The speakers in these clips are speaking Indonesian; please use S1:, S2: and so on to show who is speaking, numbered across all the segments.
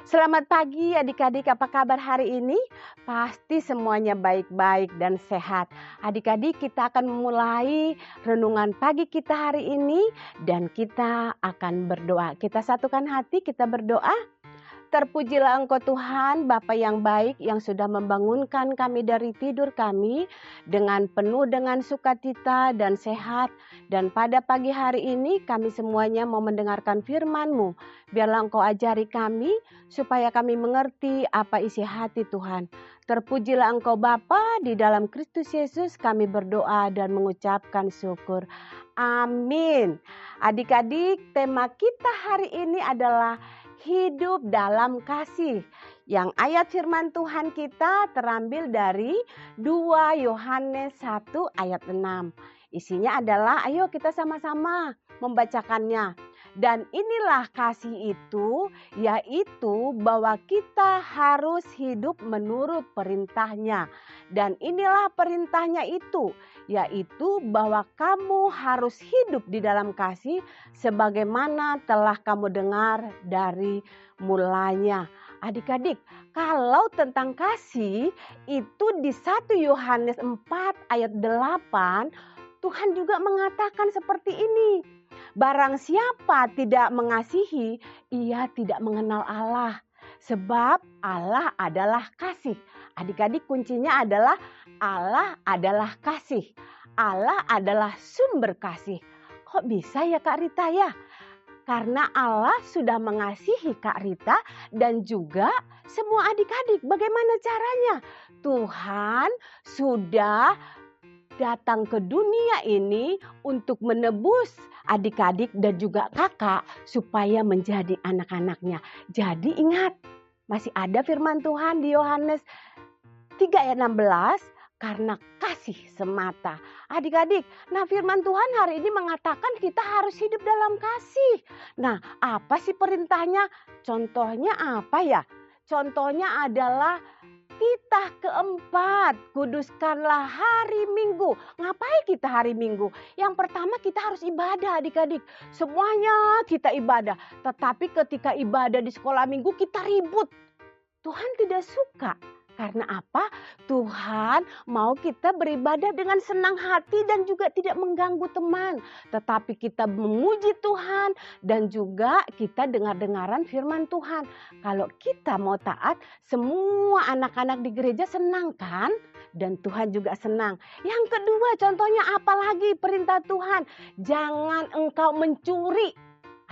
S1: Selamat pagi adik-adik, apa kabar hari ini? Pasti semuanya baik-baik dan sehat. Adik-adik, kita akan memulai renungan pagi kita hari ini dan kita akan berdoa. Kita satukan hati, kita berdoa. Terpujilah Engkau Tuhan, Bapa yang baik yang sudah membangunkan kami dari tidur kami dengan penuh dengan sukacita dan sehat. Dan pada pagi hari ini kami semuanya mau mendengarkan firman-Mu. Biarlah Engkau ajari kami supaya kami mengerti apa isi hati Tuhan. Terpujilah Engkau Bapa, di dalam Kristus Yesus kami berdoa dan mengucapkan syukur. Amin. Adik-adik, tema kita hari ini adalah hidup dalam kasih. Yang ayat firman Tuhan kita terambil dari 2 Yohanes 1 ayat 6. Isinya adalah, ayo kita sama-sama membacakannya. Dan inilah kasih itu, yaitu bahwa kita harus hidup menurut perintahnya. Dan inilah perintahnya itu, yaitu bahwa kamu harus hidup di dalam kasih sebagaimana telah kamu dengar dari mulanya. Adik-adik, kalau tentang kasih itu di 1 Yohanes 4 ayat 8, Tuhan juga mengatakan seperti ini. Barang siapa tidak mengasihi, ia tidak mengenal Allah. Sebab Allah adalah kasih. Adik-adik, kuncinya adalah Allah adalah kasih. Allah adalah sumber kasih. Kok bisa ya Kak Rita ya? Karena Allah sudah mengasihi Kak Rita dan juga semua adik-adik. Bagaimana caranya? Tuhan sudah datang ke dunia ini untuk menebus adik-adik dan juga kakak supaya menjadi anak-anaknya. Jadi ingat, masih ada firman Tuhan di Yohanes 3 ayat 16, karena kasih semata. Adik-adik, nah firman Tuhan hari ini mengatakan kita harus hidup dalam kasih. Nah, apa sih perintahnya? Contohnya apa ya? Contohnya adalah titah keempat, kuduskanlah hari Minggu. Ngapain kita hari Minggu? Yang pertama kita harus ibadah adik-adik. Semuanya kita ibadah. Tetapi ketika ibadah di sekolah minggu kita ribut. Tuhan tidak suka. Karena apa? Tuhan mau kita beribadah dengan senang hati dan juga tidak mengganggu teman. Tetapi kita memuji Tuhan dan juga kita dengar-dengaran firman Tuhan. Kalau kita mau taat, semua anak-anak di gereja senang kan? Dan Tuhan juga senang. Yang kedua, contohnya apa lagi perintah Tuhan? Jangan engkau mencuri.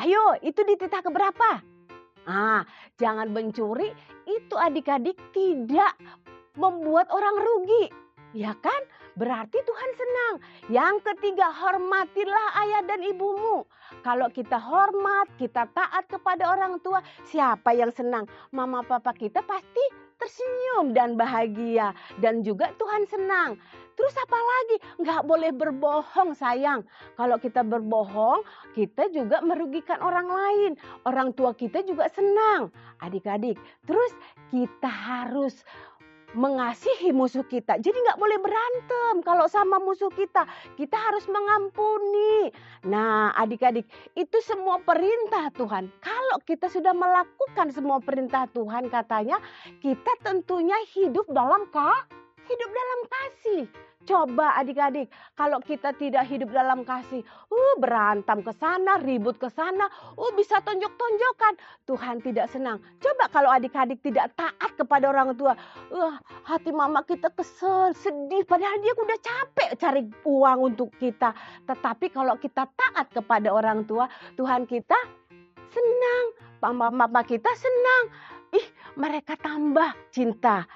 S1: Ayo, itu di titah keberapa? Jangan mencuri, itu adik-adik tidak membuat orang rugi. Ya kan? Berarti Tuhan senang. Yang ketiga, hormatilah ayah dan ibumu. Kalau kita hormat, kita taat kepada orang tua, siapa yang senang? Mama papa kita pasti tersenyum dan bahagia. Dan juga Tuhan senang. Terus apa lagi? Nggak boleh berbohong sayang. Kalau kita berbohong, kita juga merugikan orang lain. Orang tua kita juga senang. Adik-adik, terus kita harus mengasihi musuh kita. Jadi nggak boleh berantem kalau sama musuh kita. Kita harus mengampuni. Nah adik-adik, itu semua perintah Tuhan. Kalau kita sudah melakukan semua perintah Tuhan katanya, kita tentunya hidup dalam kasih. Coba adik-adik, kalau kita tidak hidup dalam kasih, berantem ke sana, ribut ke sana, bisa tonjok-tonjokan. Tuhan tidak senang. Coba kalau adik-adik tidak taat kepada orang tua, hati mama kita kesel, sedih, padahal dia udah capek cari uang untuk kita. Tetapi kalau kita taat kepada orang tua, Tuhan kita senang, mama kita senang. Mereka tambah cinta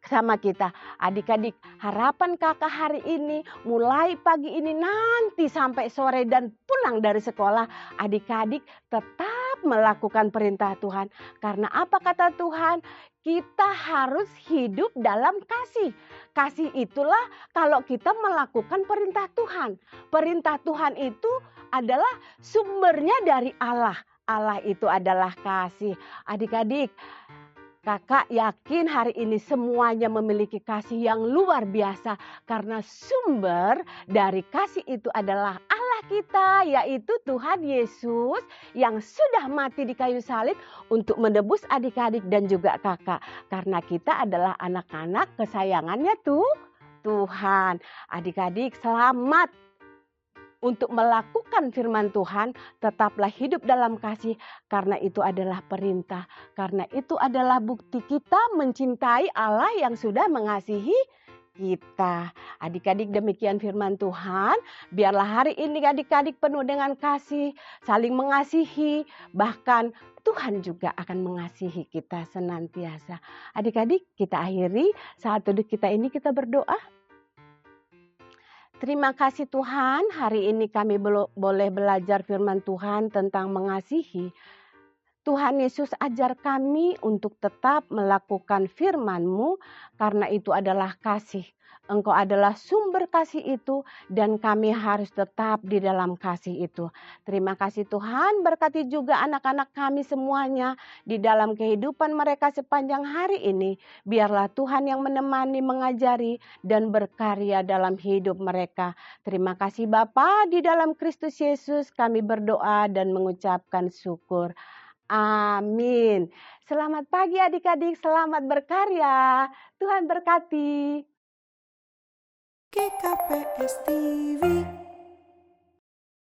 S1: sama kita. Adik-adik, harapan kakak hari ini, mulai pagi ini nanti sampai sore dan pulang dari sekolah, adik-adik tetap melakukan perintah Tuhan. Karena apa kata Tuhan? Kita harus hidup dalam kasih. Kasih itulah kalau kita melakukan perintah Tuhan. Perintah Tuhan itu adalah sumbernya dari Allah. Allah itu adalah kasih. Adik-adik, Kakak yakin hari ini semuanya memiliki kasih yang luar biasa karena sumber dari kasih itu adalah Allah kita, yaitu Tuhan Yesus yang sudah mati di kayu salib untuk menebus adik-adik dan juga kakak. Karena kita adalah anak-anak kesayangannya Tuhan. Adik-adik selamat untuk melakukan firman Tuhan, tetaplah hidup dalam kasih karena itu adalah perintah. Karena itu adalah bukti kita mencintai Allah yang sudah mengasihi kita. Adik-adik demikian firman Tuhan. Biarlah hari ini adik-adik penuh dengan kasih, saling mengasihi, bahkan Tuhan juga akan mengasihi kita senantiasa. Adik-adik kita akhiri saat duduk kita ini kita berdoa. Terima kasih Tuhan, hari ini kami boleh belajar firman Tuhan tentang mengasihi. Tuhan Yesus ajar kami untuk tetap melakukan firman-Mu karena itu adalah kasih. Engkau adalah sumber kasih itu dan kami harus tetap di dalam kasih itu. Terima kasih Tuhan, berkati juga anak-anak kami semuanya di dalam kehidupan mereka sepanjang hari ini. Biarlah Tuhan yang menemani, mengajari dan berkarya dalam hidup mereka. Terima kasih Bapa, di dalam Kristus Yesus kami berdoa dan mengucapkan syukur. Amin. Selamat pagi adik-adik, selamat berkarya. Tuhan berkati.
S2: GKPS TV